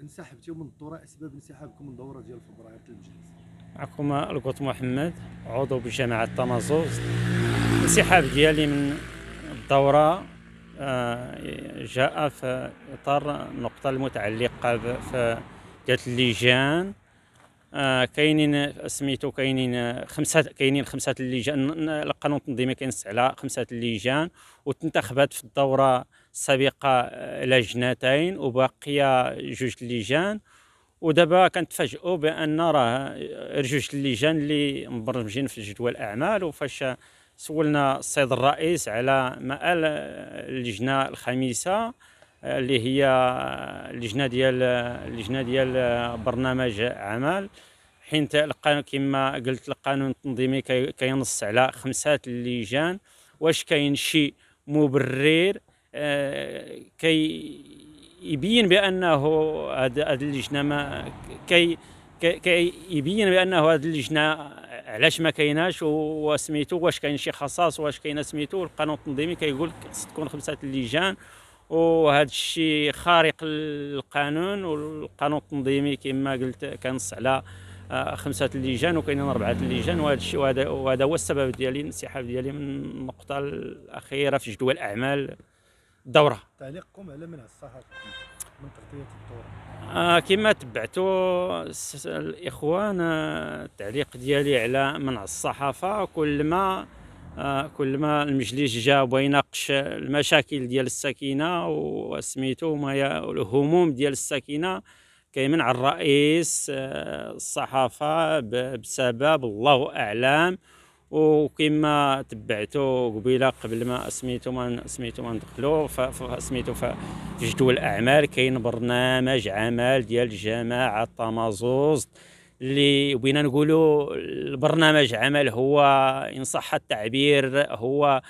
انسحبتوا من الدوره، اسباب انسحابكم من الدوره ديال فبراير المجلس؟ معكم القط محمد، عضو بجامعة طمازوز. الانسحاب ديالي من الدورة جاء في إطار النقطة المتعلقة ديال اللجان. كاينين سميتو كاينين خمسة اللجان. القانون التنظيمي كينص على 5 اللجان، وتنتخبات في الدورة السابقة لجنتين وباقية 2 اللجان. ودابا كنتفاجئوا بان راه 2 اللجان اللي مبرمجين في جدول الاعمال. وفاش سولنا السيد الرئيس على مآل اللجنه الخامسه اللي هي اللجنه ديال برنامج عمل، حين كما قلت القانون التنظيمي كينص على 5 اللجان. واش كاين شي مبرر كي يبين بانه هذه اللجنه ما يبين بانه هذه اللجنه علاش ما كايناش، وسميتو واش كاين شي خصاص، واش كاين سميتو القانون التنظيمي كيقول خص تكون 5 اللجان. وهذا الشيء خارق للقانون، والقانون التنظيمي كما قلت كنص على 5 اللجان، وكاينين 4 اللجان. وهذا الشيء وهذا هو السبب ديالي الانسحاب ديالي من النقطه الاخيره في جدول اعمال الدوره. تعليقكم على منع الصحافه من تغطيه الدوره؟ كما تبعتوا الاخوان، التعليق ديالي على منع الصحافه كل ما المجلس جا بغى يناقش المشاكل ديال الساكنه وسميتو الهموم ديال الساكنه، كيمنع الرئيس الصحافه بسبب الله اعلم. وكما تبعتوا قبيله قبل ما ما ندخلوا سميتو في جدول الاعمال كاين برنامج عمل ديال جماعه طمازوز، اللي بغينا نقولوا البرنامج عمل هو ان صح التعبير هو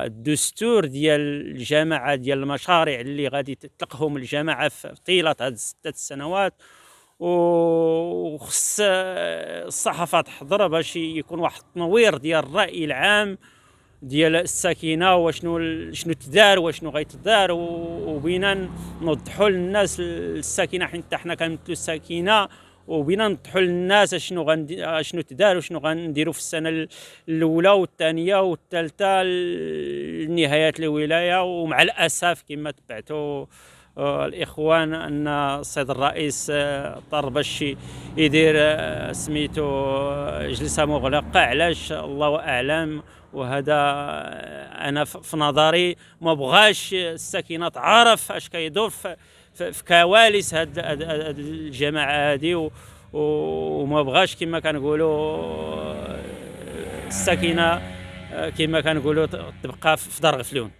الدستور ديال الجماعه، ديال المشاريع اللي غادي تطلقهم الجماعه في طيله هذه 6 سنوات. وخص الصحافه تحضر باش يكون واحد التنوير ديال الراي العام ديال الساكنه، شنو تدار وشنو غيتدار. وبينا نوضحوا للناس الساكنه، حتى حنا كنمثلوا الساكنه، وبينا نوضحوا للناس شنو تدار وشنو غنديروا في السنه الاولى والثانيه والثالثه لنهايه الولايه. ومع الاسف كما تبعتوا الاخوان ان السيد الرئيس اضطر باش يدير جلسه مغلقه. علاش الله اعلم. وهذا انا في نظري ما بغاش الساكنه تعرف اش كيدور في كواليس هاد الجماعه هذه، وما بغاش كما كنقولوا الساكنه كما كنقولوا تبقى في دار غفلون.